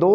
2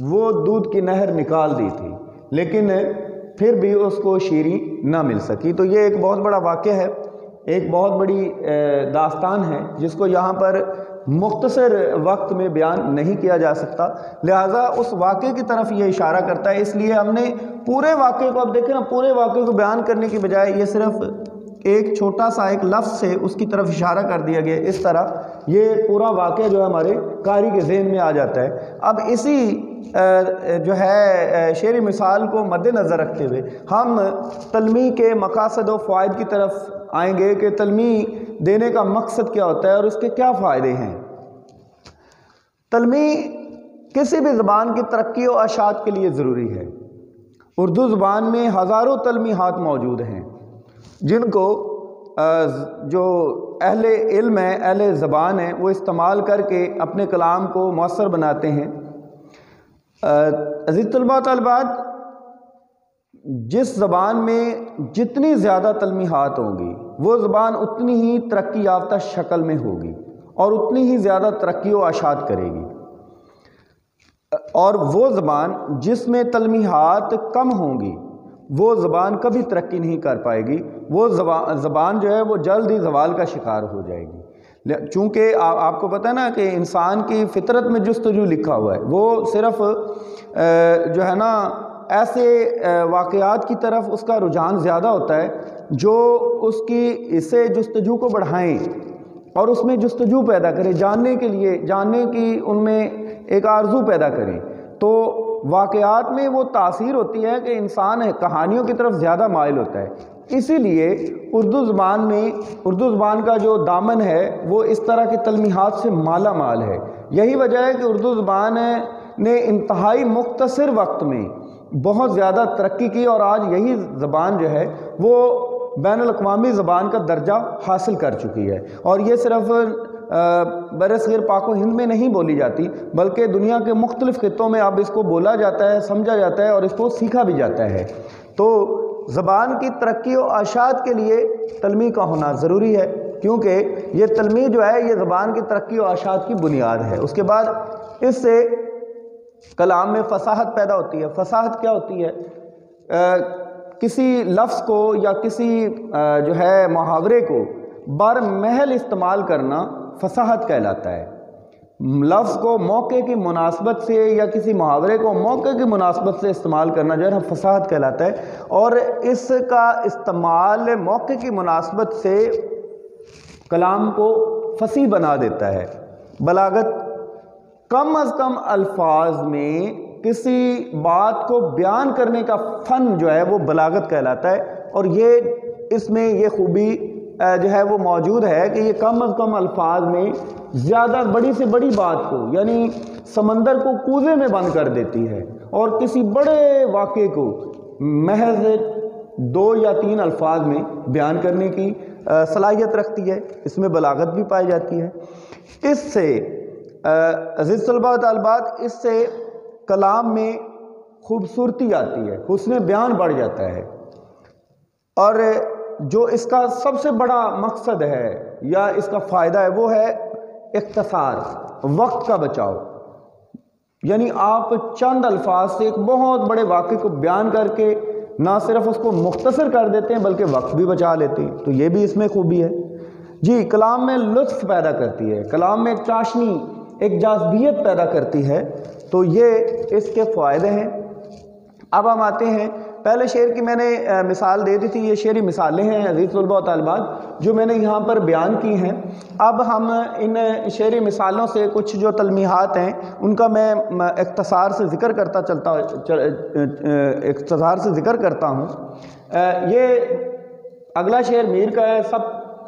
وہ دودھ کی نہر نکال دی تھی، لیکن پھر بھی اس کو شیریں نہ مل سکی۔ تو یہ ایک بہت بڑا واقعہ ہے، ایک بہت بڑی داستان ہے جس کو یہاں پر مختصر وقت میں بیان نہیں کیا جا سکتا، لہٰذا اس واقعے کی طرف یہ اشارہ کرتا ہے۔ اس لیے ہم نے پورے واقعے کو، اب دیکھیں نا، پورے واقعے کو بیان کرنے کی بجائے یہ صرف ایک چھوٹا سا ایک لفظ سے اس کی طرف اشارہ کر دیا گیا، اس طرح یہ پورا واقعہ جو ہے ہمارے قاری کے ذہن میں آ جاتا ہے۔ اب اسی جو ہے شعری مثال کو مد نظر رکھتے ہوئے ہم تلمیح کے مقاصد و فوائد کی طرف آئیں گے کہ تلمیح دینے کا مقصد کیا ہوتا ہے اور اس کے کیا فائدے ہیں۔ تلمیح کسی بھی زبان کی ترقی و اشاعت کے لیے ضروری ہے۔ اردو زبان میں ہزاروں تلمیحات موجود ہیں جن کو جو اہل علم ہیں، اہل زبان ہیں، وہ استعمال کر کے اپنے کلام کو مؤثر بناتے ہیں۔ عزیز طلباء و طالبات، جس زبان میں جتنی زیادہ تلمیحات ہوں گی وہ زبان اتنی ہی ترقی یافتہ شکل میں ہوگی اور اتنی ہی زیادہ ترقی و اشاعت کرے گی، اور وہ زبان جس میں تلمیحات کم ہوں گی وہ زبان کبھی ترقی نہیں کر پائے گی، وہ زبان جو ہے وہ جلد ہی زوال کا شکار ہو جائے گی۔ چونکہ آپ کو پتہ ہے نا کہ انسان کی فطرت میں جستجو لکھا ہوا ہے، وہ صرف جو ہے نا ایسے واقعات کی طرف اس کا رجحان زیادہ ہوتا ہے جو اس کی اسے جستجو کو بڑھائیں اور اس میں جستجو پیدا کریں، جاننے کے لیے، جاننے کی ان میں ایک آرزو پیدا کریں۔ تو واقعات میں وہ تاثیر ہوتی ہے کہ انسان کہانیوں کی طرف زیادہ مائل ہوتا ہے۔ اسی لیے اردو زبان کا جو دامن ہے وہ اس طرح کی تلمیحات سے مالا مال ہے۔ یہی وجہ ہے کہ اردو زبان نے انتہائی مختصر وقت میں بہت زیادہ ترقی کی اور آج یہی زبان جو ہے وہ بین الاقوامی زبان کا درجہ حاصل کر چکی ہے، اور یہ صرف برصغیر پاک و ہند میں نہیں بولی جاتی بلکہ دنیا کے مختلف خطوں میں اب اس کو بولا جاتا ہے، سمجھا جاتا ہے اور اس کو سیکھا بھی جاتا ہے۔ تو زبان کی ترقی و اشاعت کے لیے تلمیح کا ہونا ضروری ہے، کیونکہ یہ تلمیح جو ہے یہ زبان کی ترقی و اشاعت کی بنیاد ہے۔ اس کے بعد اس سے کلام میں فصاحت پیدا ہوتی ہے۔ فصاحت کیا ہوتی ہے؟ کسی لفظ کو یا کسی جو ہے محاورے کو برمحل استعمال کرنا فصاحت کہلاتا ہے۔ لفظ کو موقع کی مناسبت سے یا کسی محاورے کو موقع کی مناسبت سے استعمال کرنا جو ہے نا فصاحت کہلاتا ہے، اور اس کا استعمال موقع کی مناسبت سے کلام کو فصیح بنا دیتا ہے۔ بلاغت کم از کم الفاظ میں کسی بات کو بیان کرنے کا فن جو ہے وہ بلاغت کہلاتا ہے، اور یہ اس میں یہ خوبی جو ہے وہ موجود ہے کہ یہ کم از کم الفاظ میں زیادہ بڑی سے بڑی بات کو، یعنی سمندر کو کوزے میں بند کر دیتی ہے، اور کسی بڑے واقعے کو محض 2 یا 3 الفاظ میں بیان کرنے کی صلاحیت رکھتی ہے۔ اس میں بلاغت بھی پائی جاتی ہے۔ اس سے عزیز طلباء و طالبات، اس سے کلام میں خوبصورتی آتی ہے، حسن بیان بڑھ جاتا ہے، اور جو اس کا سب سے بڑا مقصد ہے یا اس کا فائدہ ہے وہ ہے اختصار، وقت کا بچاؤ۔ یعنی آپ چند الفاظ سے ایک بہت بڑے واقعے کو بیان کر کے نہ صرف اس کو مختصر کر دیتے ہیں بلکہ وقت بھی بچا لیتے ہیں، تو یہ بھی اس میں خوبی ہے۔ جی، کلام میں لطف پیدا کرتی ہے، کلام میں ایک چاشنی، ایک جاذبیت پیدا کرتی ہے، تو یہ اس کے فائدے ہیں۔ اب ہم آتے ہیں، پہلے شعر کی میں نے مثال دے دی تھی، یہ شعری مثالیں ہیں عزیز طلباء و طالبات جو میں نے یہاں پر بیان کی ہیں۔ اب ہم ان شعری مثالوں سے کچھ جو تلمیحات ہیں ان کا میں اختصار سے ذکر کرتا ہوں۔ یہ اگلا شعر میر کا ہے،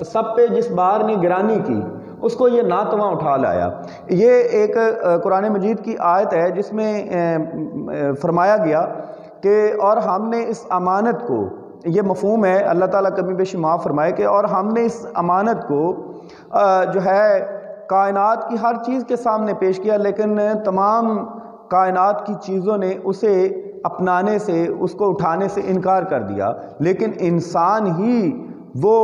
سب پہ جس بار نے گرانی کی اس کو یہ ناتواں اٹھا لایا۔ یہ ایک قرآن مجید کی آیت ہے جس میں فرمایا گیا کہ اور ہم نے اس امانت کو، یہ مفہوم ہے، اللہ تعالیٰ کبھی بیش معاف فرمائے کہ اور ہم نے اس امانت کو جو ہے کائنات کی ہر چیز کے سامنے پیش کیا، لیکن تمام کائنات کی چیزوں نے اسے اپنانے سے، اس کو اٹھانے سے انکار کر دیا، لیکن انسان ہی وہ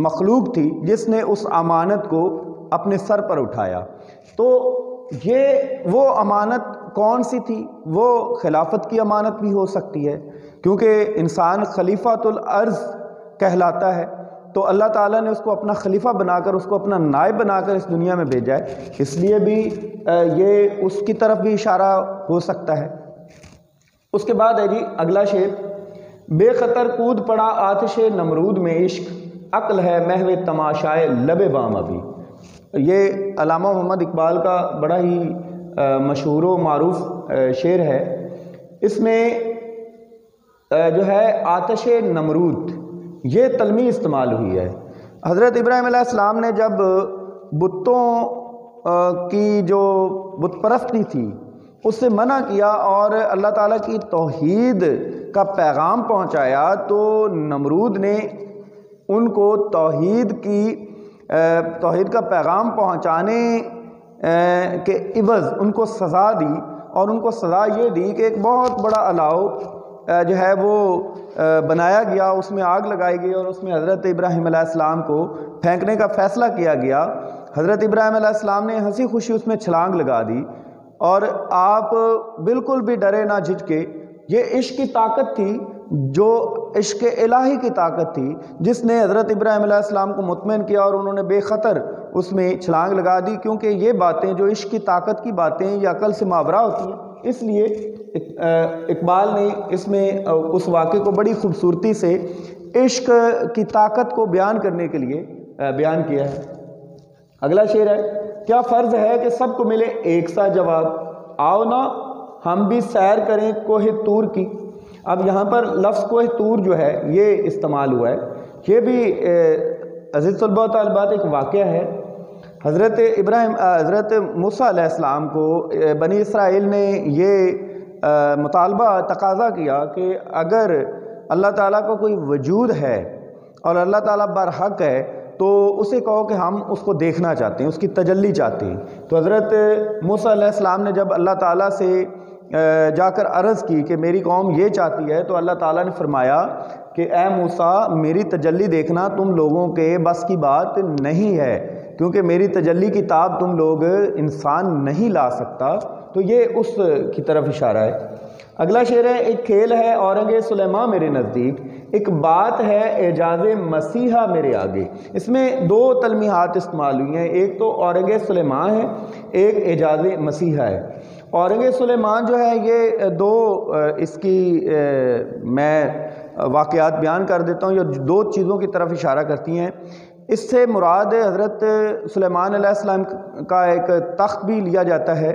مخلوق تھی جس نے اس امانت کو اپنے سر پر اٹھایا۔ تو یہ وہ امانت کون سی تھی؟ وہ خلافت کی امانت بھی ہو سکتی ہے، کیونکہ انسان خلیفۃ الارض کہلاتا ہے، تو اللہ تعالیٰ نے اس کو اپنا خلیفہ بنا کر، اس کو اپنا نائب بنا کر اس دنیا میں بھیجا ہے، اس لیے بھی یہ اس کی طرف بھی اشارہ ہو سکتا ہے۔ اس کے بعد ہے جی اگلا شعر، بے خطر کود پڑا آتش نمرود میں عشق، عقل ہے محو تماشائے لب بام ابھی۔ یہ علامہ محمد اقبال کا بڑا ہی مشہور و معروف شعر ہے۔ اس میں جو ہے آتش نمرود یہ تلمیح استعمال ہوئی ہے۔ حضرت ابراہیم علیہ السلام نے جب بتوں کی جو بت پرستی تھی اس سے منع کیا اور اللہ تعالیٰ کی توحید کا پیغام پہنچایا، تو نمرود نے ان کو توحید کا پیغام پہنچانے کے عوض ان کو سزا دی، اور ان کو سزا یہ دی کہ ایک بہت بڑا الاؤ جو ہے وہ بنایا گیا، اس میں آگ لگائی گئی اور اس میں حضرت ابراہیم علیہ السلام کو پھینکنے کا فیصلہ کیا گیا۔ حضرت ابراہیم علیہ السلام نے ہنسی خوشی اس میں چھلانگ لگا دی، اور آپ بالکل بھی ڈرے نہ جھجکے۔ یہ عشق کی طاقت تھی، جو عشق الہی کی طاقت تھی، جس نے حضرت ابراہیم علیہ السلام کو مطمئن کیا اور انہوں نے بے خطر اس میں چھلانگ لگا دی، کیونکہ یہ باتیں جو عشق کی طاقت کی باتیں یہ عقل سے ماورا ہوتی ہیں۔ اس لیے اقبال نے اس میں اس واقعے کو بڑی خوبصورتی سے عشق کی طاقت کو بیان کرنے کے لیے بیان کیا ہے۔ اگلا شعر ہے، کیا فرض ہے کہ سب کو ملے ایک سا جواب، آؤ نا ہم بھی سیر کریں کوہ طور کی۔ اب یہاں پر لفظ کوہ طور جو ہے یہ استعمال ہوا ہے، یہ بھی عزیز طلباء و طالبات ایک واقعہ ہے۔ حضرت موسیٰ علیہ السلام کو بنی اسرائیل نے یہ مطالبہ تقاضا کیا کہ اگر اللہ تعالیٰ کا کوئی وجود ہے اور اللہ تعالیٰ برحق ہے تو اسے کہو کہ ہم اس کو دیکھنا چاہتے ہیں، اس کی تجلی چاہتے ہیں۔ تو حضرت موسیٰ علیہ السلام نے جب اللہ تعالیٰ سے جا کر عرض کی کہ میری قوم یہ چاہتی ہے، تو اللہ تعالیٰ نے فرمایا کہ اے موسیٰ میری تجلی دیکھنا تم لوگوں کے بس کی بات نہیں ہے، کیونکہ میری تجلی کی تاب تم لوگ انسان نہیں لا سکتا۔ تو یہ اس کی طرف اشارہ ہے۔ اگلا شعر ہے، ایک کھیل ہے اورنگ سلیماں میرے نزدیک، ایک بات ہے اعجاز مسیحا میرے آگے۔ اس میں دو تلمیحات استعمال ہوئی ہیں، ایک تو اورنگ سلیماں ہے، ایک اعجاز مسیحا ہے۔ اورنگ سلیمان جو ہے یہ دو اس کی میں واقعات بیان کر دیتا ہوں، یہ دو چیزوں کی طرف اشارہ کرتی ہیں۔ اس سے مراد حضرت سلیمان علیہ السلام کا ایک تخت بھی لیا جاتا ہے۔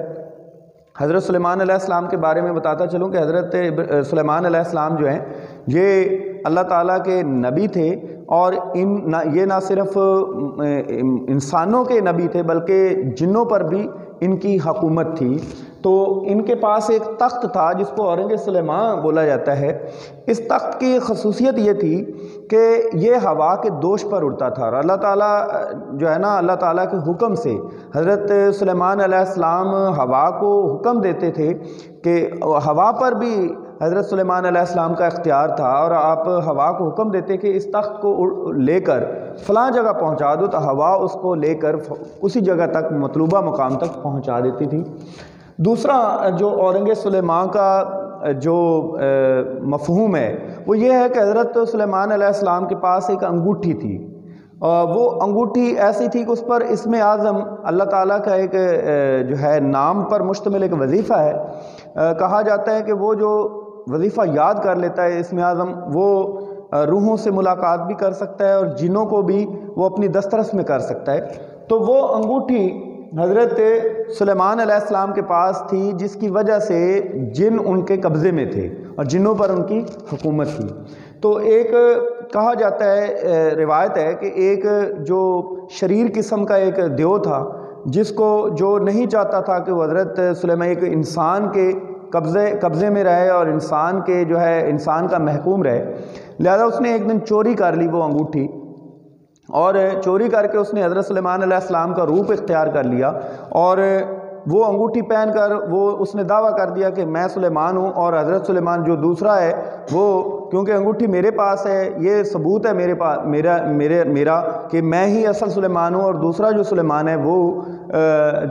حضرت سلیمان علیہ السلام کے بارے میں بتاتا چلوں کہ حضرت سلیمان علیہ السلام جو ہیں یہ اللہ تعالیٰ کے نبی تھے، اور یہ نہ صرف انسانوں کے نبی تھے بلکہ جنوں پر بھی ان کی حکومت تھی۔ تو ان کے پاس ایک تخت تھا جس کو اورنگ سلیماں بولا جاتا ہے۔ اس تخت کی خصوصیت یہ تھی کہ یہ ہوا کے دوش پر اڑتا تھا، اور اللہ تعالیٰ جو ہے نا اللہ تعالیٰ کے حکم سے حضرت سلیمان علیہ السلام ہوا کو حکم دیتے تھے کہ ہوا پر بھی حضرت سلیمان علیہ السلام کا اختیار تھا، اور آپ ہوا کو حکم دیتے کہ اس تخت کو لے کر فلاں جگہ پہنچا دو، تو ہوا اس کو لے کر اسی جگہ تک مطلوبہ مقام تک پہنچا دیتی تھی۔ دوسرا جو اورنگ سلیماں کا جو مفہوم ہے وہ یہ ہے کہ حضرت سلیمان علیہ السلام کے پاس ایک انگوٹھی تھی، وہ انگوٹھی ایسی تھی کہ اس پر اسم اعظم اللہ تعالیٰ کا ایک جو ہے نام پر مشتمل ایک وظیفہ ہے۔ کہا جاتا ہے کہ وہ جو وظیفہ یاد کر لیتا ہے اسم اعظم، وہ روحوں سے ملاقات بھی کر سکتا ہے اور جنوں کو بھی وہ اپنی دسترس میں کر سکتا ہے۔ تو وہ انگوٹھی حضرت سلیمان علیہ السلام کے پاس تھی، جس کی وجہ سے جن ان کے قبضے میں تھے اور جنوں پر ان کی حکومت تھی۔ تو ایک کہا جاتا ہے، روایت ہے کہ ایک جو شریر قسم کا ایک دیو تھا، جس کو جو نہیں چاہتا تھا کہ وہ حضرت سلیمان ایک انسان کے قبضے میں رہے اور انسان کے جو ہے انسان کا محکوم رہے، لہذا اس نے ایک دن چوری کر لی وہ انگوٹھی، اور چوری کر کے اس نے حضرت سلیمان علیہ السلام کا روپ اختیار کر لیا، اور وہ انگوٹھی پہن کر اس نے دعویٰ کر دیا کہ میں سلیمان ہوں، اور حضرت سلیمان جو دوسرا ہے وہ کیونکہ انگوٹھی میرے پاس ہے، یہ ثبوت ہے میرے پاس میرا کہ میں ہی اصل سلیمان ہوں، اور دوسرا جو سلیمان ہے وہ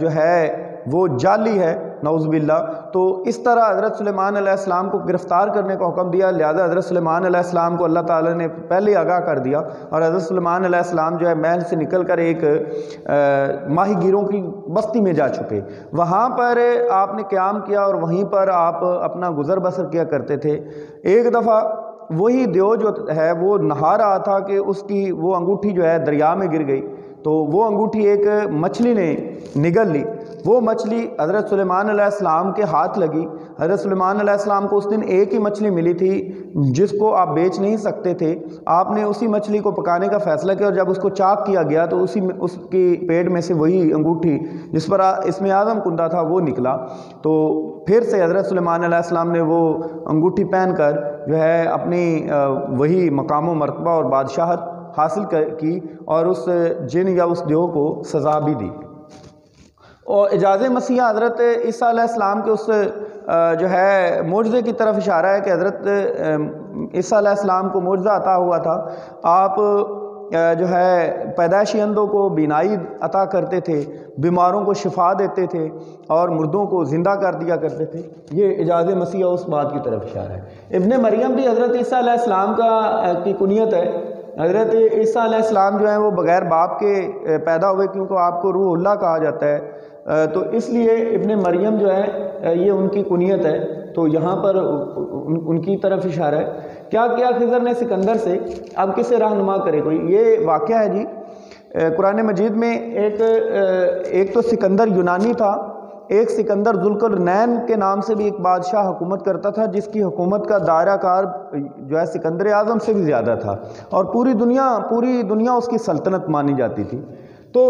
جو ہے وہ جعلی ہے نعوذ باللہ۔ تو اس طرح حضرت سلیمان علیہ السلام کو گرفتار کرنے کا حکم دیا، لہذا حضرت سلیمان علیہ السلام کو اللہ تعالیٰ نے پہلے آگاہ کر دیا، اور حضرت سلیمان علیہ السلام جو ہے محل سے نکل کر ایک ماہی گیروں کی بستی میں جا چکے، وہاں پر آپ نے قیام کیا اور وہیں پر آپ اپنا گزر بسر کیا کرتے تھے۔ ایک دفعہ وہی دیو جو ہے وہ نہا رہا تھا کہ اس کی وہ انگوٹھی جو ہے دریا میں گر گئی، تو وہ انگوٹھی ایک مچھلی نے نگل لی، وہ مچھلی حضرت سلیمان علیہ السلام کے ہاتھ لگی۔ حضرت سلیمان علیہ السلام کو اس دن ایک ہی مچھلی ملی تھی جس کو آپ بیچ نہیں سکتے تھے، آپ نے اسی مچھلی کو پکانے کا فیصلہ کیا، اور جب اس کو چاک کیا گیا تو اس کی پیٹ میں سے وہی انگوٹھی جس پر اسم اعظم کندہ تھا وہ نکلا۔ تو پھر سے حضرت سلیمان علیہ السلام نے وہ انگوٹھی پہن کر جو ہے اپنی وہی مقام و مرتبہ اور بادشاہت حاصل کی، اور اس جن یا اس دیو کو سزا بھی دی۔ اور اعجاز مسیح حضرت عیسیٰ علیہ السلام کے اس جو ہے معجزے کی طرف اشارہ ہے کہ حضرت عیسیٰ علیہ السلام کو معجزہ عطا ہوا تھا، آپ جو ہے پیدائشی اندھوں کو بینائی عطا کرتے تھے، بیماروں کو شفا دیتے تھے، اور مردوں کو زندہ کر دیا کرتے تھے۔ یہ اعجاز مسیح اس بات کی طرف اشارہ ہے۔ ابن مریم بھی حضرت عیسیٰ علیہ السلام کی کنیت ہے۔ حضرت عیسیٰ علیہ السلام جو ہیں وہ بغیر باپ کے پیدا ہوئے، کیونکہ آپ کو روح اللہ کہا جاتا ہے، تو اس لیے ابن مریم جو ہے یہ ان کی کنیت ہے، تو یہاں پر ان کی طرف اشارہ ہے۔ کیا کیا خضر نے سکندر سے، اب کسے رہنما کرے کوئی، یہ واقعہ ہے جی قرآن مجید میں۔ ایک تو سکندر یونانی تھا، ایک سکندر ذوالقرنین کے نام سے بھی ایک بادشاہ حکومت کرتا تھا، جس کی حکومت کا دائرہ کار جو ہے سکندر اعظم سے بھی زیادہ تھا، اور پوری دنیا اس کی سلطنت مانی جاتی تھی۔ تو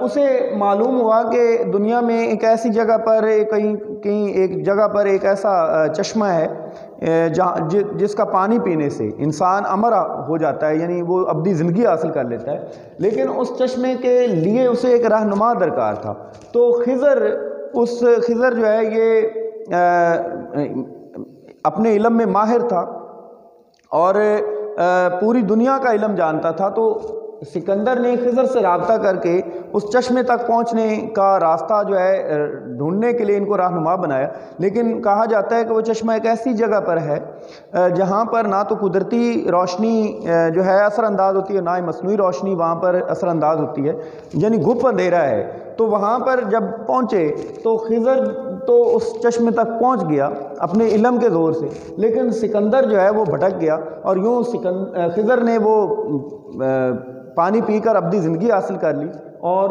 اسے معلوم ہوا کہ دنیا میں ایک ایسی جگہ پر کہیں ایک جگہ پر ایک ایسا چشمہ ہے جس کا پانی پینے سے انسان امر ہو جاتا ہے، یعنی وہ ابدی زندگی حاصل کر لیتا ہے، لیکن اس چشمے کے لیے اسے ایک رہنما درکار تھا۔ تو خضر جو ہے یہ اپنے علم میں ماہر تھا اور پوری دنیا کا علم جانتا تھا، تو سکندر نے خضر سے رابطہ کر کے اس چشمے تک پہنچنے کا راستہ جو ہے ڈھونڈنے کے لیے ان کو رہنما بنایا۔ لیکن کہا جاتا ہے کہ وہ چشمہ ایک ایسی جگہ پر ہے جہاں پر نہ تو قدرتی روشنی جو ہے اثر انداز ہوتی ہے، نہ ہی مصنوعی روشنی وہاں پر اثر انداز ہوتی ہے، یعنی گھپ اندھیرا ہے۔ تو وہاں پر جب پہنچے تو خضر تو اس چشمے تک پہنچ گیا اپنے علم کے زور سے، لیکن سکندر جو ہے وہ بھٹک گیا، اور یوں خضر نے وہ پانی پی کر ابدی زندگی حاصل کر لی، اور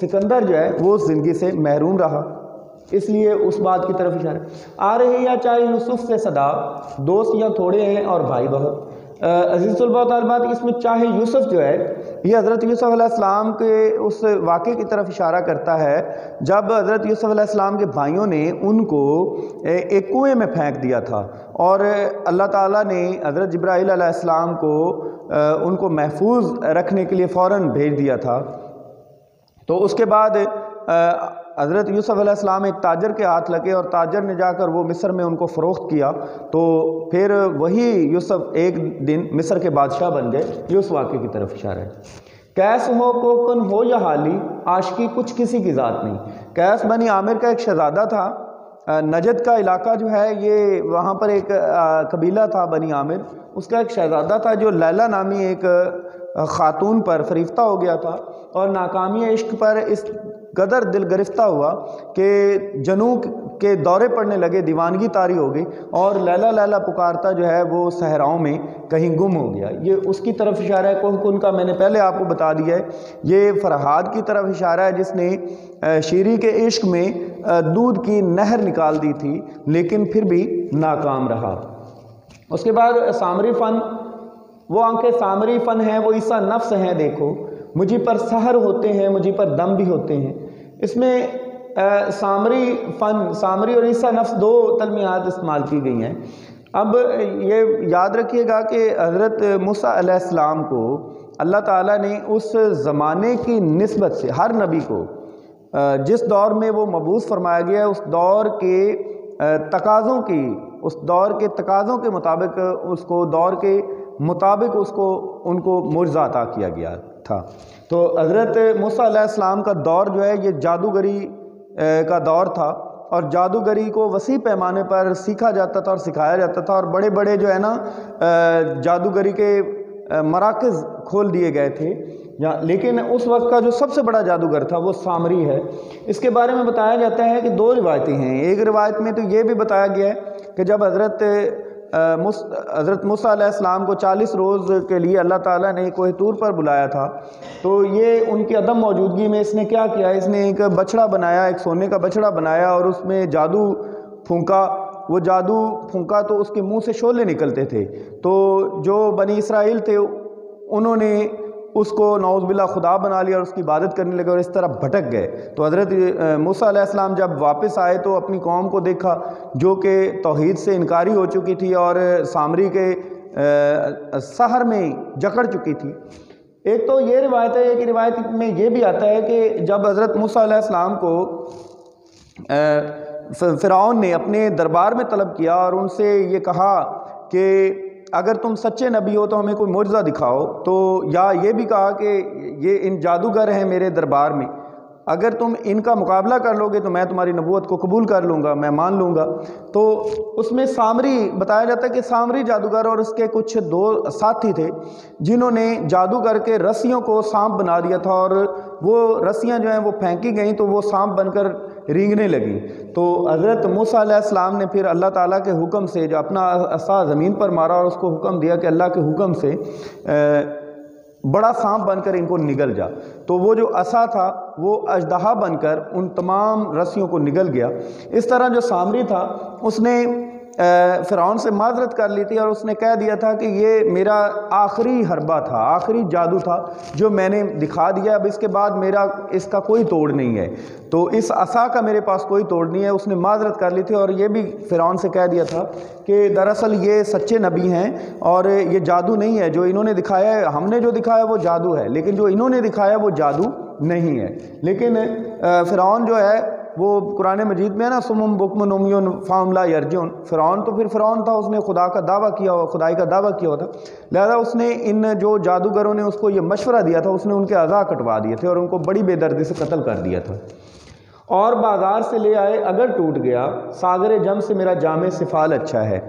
سکندر جو ہے وہ اس زندگی سے محروم رہا۔ اس لیے اس بات کی طرف اشارہ آ رہے یا چاہے یوسف سے صدا، دوست یا تھوڑے ہیں اور بھائی بہت۔ عزیز طلباء و طالبات، اس میں چاہے یوسف جو ہے یہ حضرت یوسف علیہ السلام کے اس واقعے کی طرف اشارہ کرتا ہے جب حضرت یوسف علیہ السلام کے بھائیوں نے ان کو ایک کنویں میں پھینک دیا تھا، اور اللہ تعالیٰ نے حضرت جبرائیل علیہ السلام کو ان کو محفوظ رکھنے کے لیے فوراً بھیج دیا تھا۔ تو اس کے بعد حضرت یوسف علیہ السلام ایک تاجر کے ہاتھ لگے، اور تاجر نے جا کر وہ مصر میں ان کو فروخت کیا، تو پھر وہی یوسف ایک دن مصر کے بادشاہ بن گئے۔ یہ اس واقعے کی طرف اشارہ ہے۔ کیس ہو کوکن ہو یا حالی، عاشقی کچھ کسی کی ذات نہیں۔ کیس بنی عامر کا ایک شہزادہ تھا، نجد کا علاقہ جو ہے یہ وہاں پر ایک قبیلہ تھا بنی عامر، اس کا ایک شہزادہ تھا جو لیلا نامی ایک خاتون پر فریفتہ ہو گیا تھا، اور ناکامی عشق پر اس قدر دل گرفتہ ہوا کہ جنوں کے دورے پڑنے لگے، دیوانگی طاری ہو گئی، اور لیلا لیلا پکارتا جو ہے وہ صحراؤں میں کہیں گم ہو گیا۔ یہ اس کی طرف اشارہ ہے۔ کون کا میں نے پہلے آپ کو بتا دیا ہے، یہ فرحاد کی طرف اشارہ ہے جس نے شیری کے عشق میں دودھ کی نہر نکال دی تھی لیکن پھر بھی ناکام رہا۔ اس کے بعد سامری فن، وہ آنکھیں سامری فن ہیں، وہ عیسیٰ نفس ہیں، دیکھو مجھے پر سحر ہوتے ہیں، مجھے پر دم بھی ہوتے ہیں۔ اس میں سامری فن، سامری اور عیسیٰ نفس دو تلمیحات استعمال کی گئی ہیں۔ اب یہ یاد رکھیے گا کہ حضرت موسیٰ علیہ السلام کو اللہ تعالیٰ نے اس زمانے کی نسبت سے ہر نبی کو جس دور میں وہ مبعوث فرمایا گیا ہے، اس دور کے تقاضوں کی، اس دور کے تقاضوں کے مطابق ان کو معجزہ عطا کیا گیا تھا۔ تو حضرت موسیٰ علیہ السلام کا دور جو ہے یہ جادوگری کا دور تھا اور جادوگری کو وسیع پیمانے پر سیکھا جاتا تھا اور سکھایا جاتا تھا، اور بڑے بڑے جو ہے نا جادوگری کے مراکز کھول دیے گئے تھے، لیکن اس وقت کا جو سب سے بڑا جادوگر تھا وہ سامری ہے۔ اس کے بارے میں بتایا جاتا ہے کہ دو روایتیں ہیں۔ ایک روایت میں تو یہ بھی بتایا گیا ہے کہ جب حضرت موسیٰ علیہ السلام کو 40 روز کے لیے اللہ تعالیٰ نے کوہ طور پر بلایا تھا، تو یہ ان کی عدم موجودگی میں اس نے کیا کیا، اس نے ایک بچڑا بنایا، ایک سونے کا بچڑا بنایا اور اس میں جادو پھونکا۔ وہ جادو پھونکا تو اس کے منہ سے شعلے نکلتے تھے، تو جو بنی اسرائیل تھے انہوں نے اس کو نعوذ باللہ خدا بنا لیا اور اس کی عبادت کرنے لگے اور اس طرح بھٹک گئے۔ تو حضرت موسیٰ علیہ السلام جب واپس آئے تو اپنی قوم کو دیکھا جو کہ توحید سے انکاری ہو چکی تھی اور سامری کے سحر میں جکڑ چکی تھی۔ ایک تو یہ روایت ہے، ایک روایت میں یہ بھی آتا ہے کہ جب حضرت موسیٰ علیہ السلام کو فرعون نے اپنے دربار میں طلب کیا اور ان سے یہ کہا کہ اگر تم سچے نبی ہو تو ہمیں کوئی معجزہ دکھاؤ، تو یا یہ بھی کہا کہ یہ ان جادوگر ہیں میرے دربار میں، اگر تم ان کا مقابلہ کر لو گے تو میں تمہاری نبوت کو قبول کر لوں گا، میں مان لوں گا۔ تو اس میں سامری بتایا جاتا ہے کہ سامری جادوگر اور اس کے کچھ دو ساتھی تھے جنہوں نے جادو کر کے رسیوں کو سانپ بنا دیا تھا، اور وہ رسیاں جو ہیں وہ پھینکی گئیں تو وہ سانپ بن کر رینگنے لگیں۔ تو حضرت موسیٰ علیہ السلام نے پھر اللہ تعالیٰ کے حکم سے جو اپنا عصا زمین پر مارا اور اس کو حکم دیا کہ اللہ کے حکم سے بڑا سانپ بن کر ان کو نگل جا، تو وہ جو عصا تھا وہ اژدہا بن کر ان تمام رسیوں کو نگل گیا۔ اس طرح جو سامری تھا اس نے فرعون سے معذرت کر لی تھی اور اس نے کہہ دیا تھا کہ یہ میرا آخری حربہ تھا، آخری جادو تھا جو میں نے دکھا دیا، اب اس کے بعد میرا اس کا کوئی توڑ نہیں ہے، تو اس عصا کا میرے پاس کوئی توڑ نہیں ہے۔ اس نے معذرت کر لی تھی اور یہ بھی فرعون سے کہہ دیا تھا کہ دراصل یہ سچے نبی ہیں اور یہ جادو نہیں ہے، جو انہوں نے دکھایا ہے، ہم نے جو دکھایا وہ جادو ہے، لیکن جو انہوں نے دکھایا وہ جادو نہیں ہے۔ لیکن فرعون جو ہے وہ قرآن مجید میں ہے نا صم بکم عمی فہم لا یرجعون، فرعون تو پھر فرعون تھا، اس نے خدا کا دعویٰ کیا ہوا، خدائی کا دعویٰ کیا ہوا تھا، لہذا اس نے ان جو جادوگروں نے اس کو یہ مشورہ دیا تھا، اس نے ان کے اعضاء کٹوا دیے تھے اور ان کو بڑی بے دردی سے قتل کر دیا تھا۔ اور بازار سے لے آئے اگر ٹوٹ گیا، ساغر جم سے میرا جام سفال اچھا ہے۔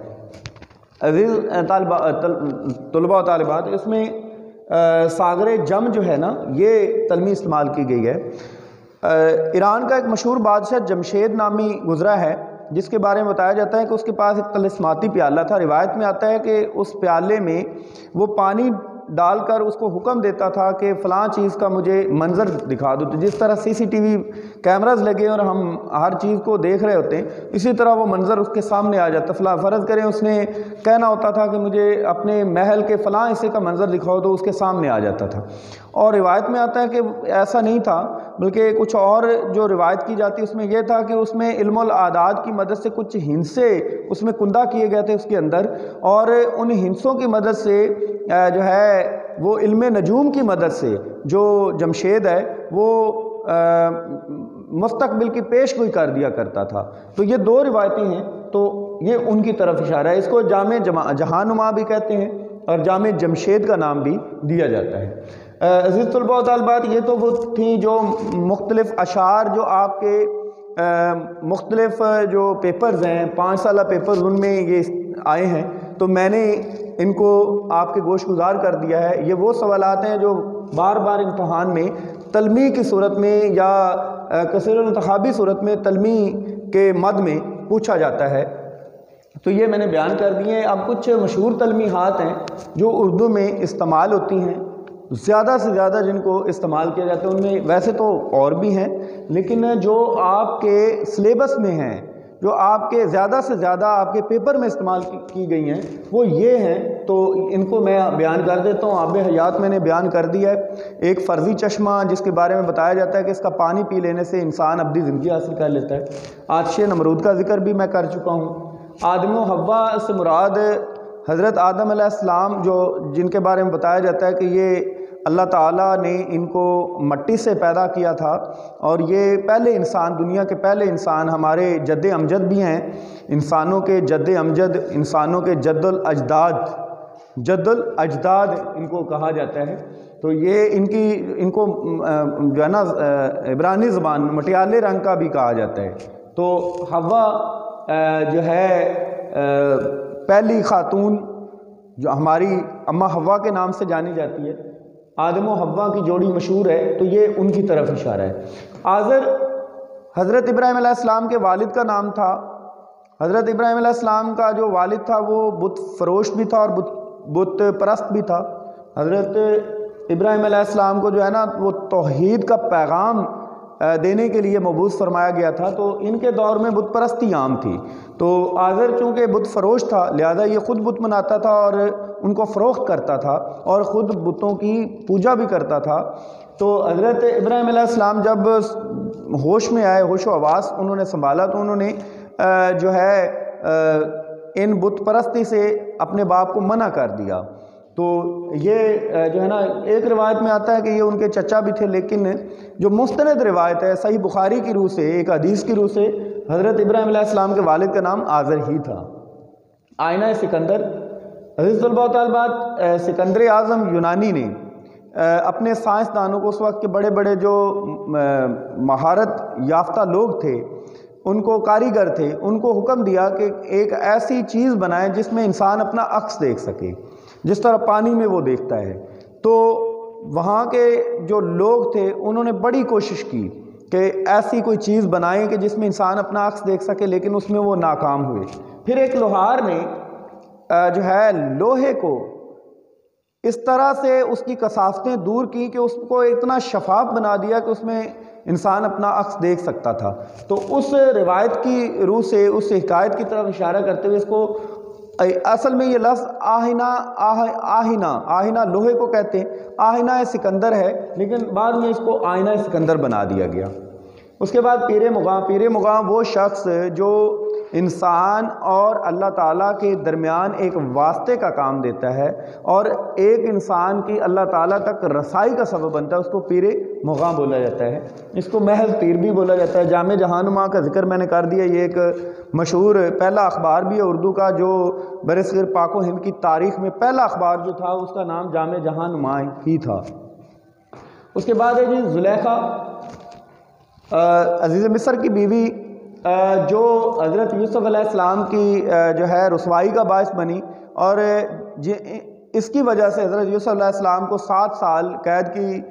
عزیز طلباء و طالبات، اس میں ساغر جم جو ہے نا یہ تلمی استعمال کی گئی ہے۔ ایران کا ایک مشہور بادشاہ جمشید نامی گزرا ہے جس کے بارے میں بتایا جاتا ہے کہ اس کے پاس ایک طلسماتی پیالہ تھا۔ روایت میں آتا ہے کہ اس پیالے میں وہ پانی ڈال کر اس کو حکم دیتا تھا کہ فلاں چیز کا مجھے منظر دکھا دو، تو جس طرح CCTV کیمراز لگے اور ہم ہر چیز کو دیکھ رہے ہوتے ہیں اسی طرح وہ منظر اس کے سامنے آ جاتا۔ فلاں فرض کریں اس نے کہنا ہوتا تھا کہ مجھے اپنے محل کے فلاں حصے کا منظر دکھاؤ تو اس کے سامنے آ جاتا تھا۔ اور روایت میں آتا ہے کہ ایسا نہیں تھا، بلکہ کچھ اور جو روایت کی جاتی ہے اس میں یہ تھا کہ اس میں علم الاعداد کی مدد سے کچھ ہندسے اس میں کندہ کیے گئے تھے اس کے اندر، اور ان ہندسوں کی مدد سے جو ہے وہ علم نجوم کی مدد سے جو جمشید ہے وہ مستقبل کی پیش گوئی کر دیا کرتا تھا۔ تو یہ دو روایتیں ہیں، تو یہ ان کی طرف اشارہ ہے۔ اس کو جامع جہان نما بھی کہتے ہیں اور جامع جمشید کا نام بھی دیا جاتا ہے۔ عزیز طلباء و طالبات، یہ تو وہ تھیں جو مختلف اشعار جو آپ کے مختلف جو پیپرز ہیں 5 سالہ پیپرز ان میں یہ آئے ہیں، تو میں نے ان کو آپ کے گوش گزار کر دیا ہے۔ یہ وہ سوالات ہیں جو بار بار امتحان میں تلمیح کی صورت میں یا کثیر الانتخابی صورت میں تلمیح کے مد میں پوچھا جاتا ہے، تو یہ میں نے بیان کر دیے ہیں۔ اب کچھ مشہور تلمیحات ہیں جو اردو میں استعمال ہوتی ہیں، زیادہ سے زیادہ جن کو استعمال کیا جاتا ہے، ان میں ویسے تو اور بھی ہیں لیکن جو آپ کے سلیبس میں ہیں، جو آپ کے زیادہ سے زیادہ آپ کے پیپر میں استعمال کی گئی ہیں وہ یہ ہیں، تو ان کو میں بیان کر دیتا ہوں۔ آب حیات میں نے بیان کر دیا ہے۔ ایک فرضی چشمہ جس کے بارے میں بتایا جاتا ہے کہ اس کا پانی پی لینے سے انسان ابدی زندگی حاصل کر لیتا ہے۔ آتش نمرود کا ذکر بھی میں کر چکا ہوں۔ آدم و حوا سے مراد حضرت آدم علیہ السلام جن کے بارے میں بتایا جاتا ہے کہ یہ اللہ تعالیٰ نے ان کو مٹی سے پیدا کیا تھا، اور یہ پہلے انسان، دنیا کے پہلے انسان، ہمارے جد امجد بھی ہیں، انسانوں کے جد امجد، انسانوں کے جد الاجداد ان کو کہا جاتا ہے۔ تو یہ ان کو جو ہے نا عبرانی زبان مٹیالے رنگ کا بھی کہا جاتا ہے۔ تو حوا جو ہے پہلی خاتون جو ہماری اماں حوا کے نام سے جانی جاتی ہے، آدم و حوا کی جوڑی مشہور ہے، تو یہ ان کی طرف اشارہ ہے۔ آزر حضرت ابراہیم علیہ السلام کے والد کا نام تھا۔ حضرت ابراہیم علیہ السلام کا جو والد تھا وہ بت فروش بھی تھا اور بت پرست بھی تھا۔ حضرت ابراہیم علیہ السلام کو جو ہے نا وہ توحید کا پیغام دینے کے لیے مبعوث فرمایا گیا تھا، تو ان کے دور میں بت پرستی عام تھی۔ تو آزر چونکہ بت فروش تھا لہذا یہ خود بت بناتا تھا اور ان کو فروخت کرتا تھا اور خود بتوں کی پوجا بھی کرتا تھا۔ تو حضرت ابراہیم علیہ السلام جب ہوش میں آئے، ہوش و حواس انہوں نے سنبھالا، تو انہوں نے جو ہے ان بت پرستی سے اپنے باپ کو منع کر دیا۔ تو یہ جو ہے نا ایک روایت میں آتا ہے کہ یہ ان کے چچا بھی تھے، لیکن جو مستند روایت ہے صحیح بخاری کی روح سے، ایک حدیث کی روح سے، حضرت ابراہیم علیہ السلام کے والد کا نام آزر ہی تھا۔ آئینہ سکندر، عزیز طلباء و طالبات، سکندر اعظم یونانی نے اپنے سائنسدانوں کو، اس وقت کے بڑے بڑے جو مہارت یافتہ لوگ تھے، ان کو کاریگر تھے، ان کو حکم دیا کہ ایک ایسی چیز بنائیں جس میں انسان اپنا عکس دیکھ سکے، جس طرح پانی میں وہ دیکھتا ہے۔ تو وہاں کے جو لوگ تھے انہوں نے بڑی کوشش کی کہ ایسی کوئی چیز بنائیں کہ جس میں انسان اپنا عکس دیکھ سکے، لیکن اس میں وہ ناکام ہوئے۔ پھر ایک لوہار نے جو ہے لوہے کو اس طرح سے اس کی کثافتیں دور کی کہ اس کو اتنا شفاف بنا دیا کہ اس میں انسان اپنا عکس دیکھ سکتا تھا۔ تو اس روایت کی روح سے، اس حکایت کی طرف اشارہ کرتے ہوئے اس کو اصل میں یہ لفظ آہینہ لوہے کو کہتے ہیں، آہینہ سکندر ہے، لیکن بعد میں اس کو آئینہ سکندر بنا دیا گیا۔ اس کے بعد پیر مغاں وہ شخص جو انسان اور اللہ تعالیٰ کے درمیان ایک واسطے کا کام دیتا ہے اور ایک انسان کی اللہ تعالیٰ تک رسائی کا سبب بنتا ہے، اس کو پیر مغاں بولا جاتا ہے۔ اس کو محض پیر بھی بولا جاتا ہے۔ جامع جہانما کا ذکر میں نے کر دیا، یہ ایک مشہور پہلا اخبار بھی ہے اردو کا، جو برصغیر پاک و ہند کی تاریخ میں پہلا اخبار جو تھا اس کا نام جامع جہانما ہی تھا۔ اس کے بعد ہے جی زلیخا، عزیز مصر کی بیوی، جو حضرت یوسف علیہ السلام کی جو ہے رسوائی کا باعث بنی، اور اس کی وجہ سے حضرت یوسف علیہ السلام کو 7 سال قید کی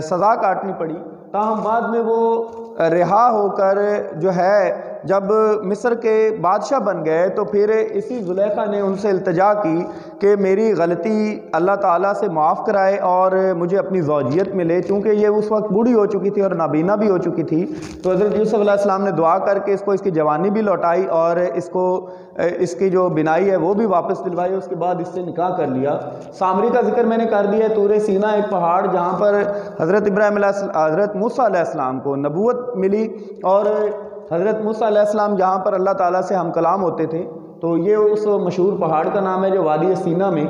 سزا کاٹنی پڑی، تاہم بعد میں وہ رہا ہو کر جو ہے جب مصر کے بادشاہ بن گئے تو پھر اسی زلیخا نے ان سے التجا کی کہ میری غلطی اللہ تعالیٰ سے معاف کرائے اور مجھے اپنی زوجیت میں لے، چونکہ یہ اس وقت بوڑھی ہو چکی تھی اور نابینا بھی ہو چکی تھی۔ تو حضرت یوسف علیہ السلام نے دعا کر کے اس کی جوانی بھی لوٹائی اور اس کی جو بینائی ہے وہ بھی واپس دلوائی، اس کے بعد اس سے نکاح کر لیا۔ سامری کا ذکر میں نے کر دیا، طور سینا ایک پہاڑ جہاں پر حضرت موسیٰ علیہ السلام کو نبوت ملی، اور حضرت موسیٰ علیہ السلام جہاں پر اللہ تعالیٰ سے ہم کلام ہوتے تھے، تو یہ اس مشہور پہاڑ کا نام ہے جو وادی سینا میں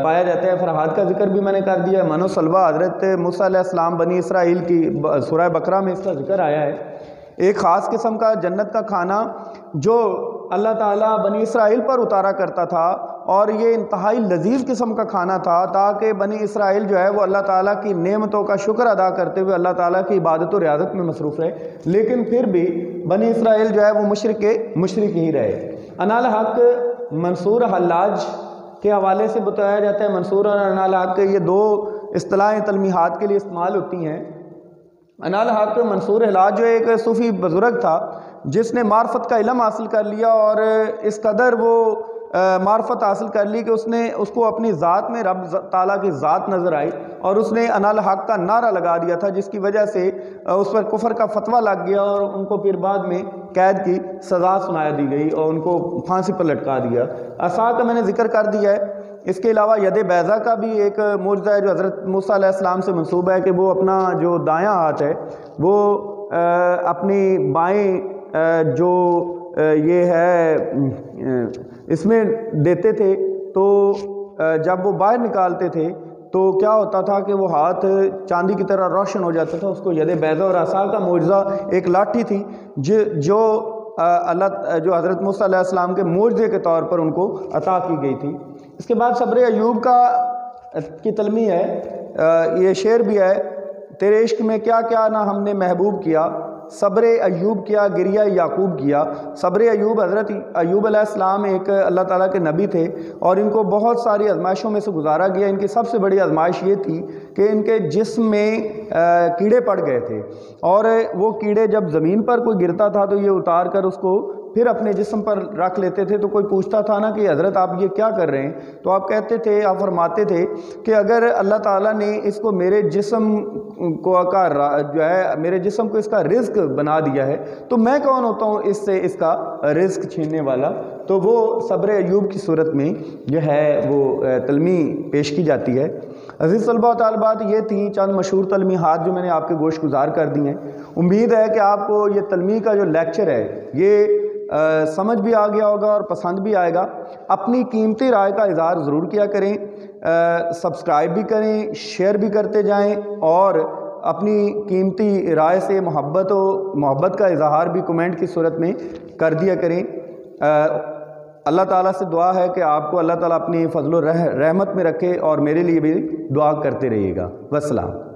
پایا جاتا ہے۔ فرحاد کا ذکر بھی میں نے کر دیا۔ من و سلوہ، حضرت موسیٰ علیہ السلام بنی اسرائیل کی سورہ بقرہ میں اس کا ذکر آیا ہے۔ ایک خاص قسم کا جنت کا کھانا جو اللہ تعالیٰ بنی اسرائیل پر اتارا کرتا تھا، اور یہ انتہائی لذیذ قسم کا کھانا تھا تاکہ بنی اسرائیل جو ہے وہ اللہ تعالیٰ کی نعمتوں کا شکر ادا کرتے ہوئے اللہ تعالیٰ کی عبادت و ریاضت میں مصروف رہے، لیکن پھر بھی بنی اسرائیل جو ہے وہ مشرک ہی رہے۔ انا الحق منصور حلاج کے حوالے سے بتایا جاتا ہے، منصور اور انا الحق یہ 2 اصطلاحیں تلمیحات کے لیے استعمال ہوتی ہیں۔ انا الحق منصور حلاج جو ایک صوفی بزرگ تھا جس نے معرفت کا علم حاصل کر لیا، اور اس قدر وہ معرفت حاصل کر لی کہ اس کو اپنی ذات میں رب تعالیٰ کی ذات نظر آئی، اور اس نے انا الحق کا نعرہ لگا دیا تھا، جس کی وجہ سے اس پر کفر کا فتویٰ لگ گیا اور ان کو پھر بعد میں قید کی سزا سنایا دی گئی اور ان کو پھانسی پر لٹکا دیا۔ عصا کا میں نے ذکر کر دیا ہے۔ اس کے علاوہ ید بیضا کا بھی ایک معجزہ ہے جو حضرت موسیٰ علیہ السلام سے منسوب ہے کہ وہ اپنا جو دایاں ہاتھ ہے وہ اپنی بائیں جو یہ ہے اس میں دیتے تھے، تو جب وہ باہر نکالتے تھے تو کیا ہوتا تھا کہ وہ ہاتھ چاندی کی طرح روشن ہو جاتا تھا۔ اس کو ید بیضا اور عصا کا معجزہ ایک لاٹھی تھی جو جو حضرت موسیٰ علیہ السلام کے معجزے کے طور پر ان کو عطا کی گئی تھی۔ اس کے بعد صبر ایوب کی تلمیح ہے یہ شعر بھی ہے، تیرے عشق میں کیا کیا نہ ہم نے محبوب کیا، صبر ایوب کیا گریہ یعقوب کیا۔ صبر ایوب، حضرت ایوب علیہ السلام ایک اللہ تعالیٰ کے نبی تھے، اور ان کو بہت ساری آزمائشوں میں سے گزارا گیا۔ ان کی سب سے بڑی آزمائش یہ تھی کہ ان کے جسم میں کیڑے پڑ گئے تھے، اور وہ کیڑے جب زمین پر کوئی گرتا تھا تو یہ اتار کر اس کو پھر اپنے جسم پر رکھ لیتے تھے۔ تو کوئی پوچھتا تھا نا کہ حضرت آپ یہ کیا کر رہے ہیں، تو آپ کہتے تھے، آپ فرماتے تھے کہ اگر اللہ تعالیٰ نے اس کو میرے جسم کو جو ہے میرے جسم کو اس کا رزق بنا دیا ہے تو میں کون ہوتا ہوں اس سے اس کا رزق چھیننے والا۔ تو وہ صبر ایوب کی صورت میں جو ہے وہ تلمی پیش کی جاتی ہے۔ عزیز طلباء و طالبات، یہ تھیں چند مشہور تلمیحات جو میں نے آپ کے گوش گزار کر دی ہیں۔ امید ہے کہ آپ کو یہ تلمی کا جو لیکچر ہے یہ سمجھ بھی آ گیا ہوگا اور پسند بھی آئے گا۔ اپنی قیمتی رائے کا اظہار ضرور کیا کریں، سبسکرائب بھی کریں، شیئر بھی کرتے جائیں، اور اپنی قیمتی رائے سے محبت کا اظہار بھی کمنٹ کی صورت میں کر دیا کریں۔ اللہ تعالیٰ سے دعا ہے کہ آپ کو اللہ تعالیٰ اپنی فضل و رحمت میں رکھے، اور میرے لیے بھی دعا کرتے رہیے گا۔ والسلام۔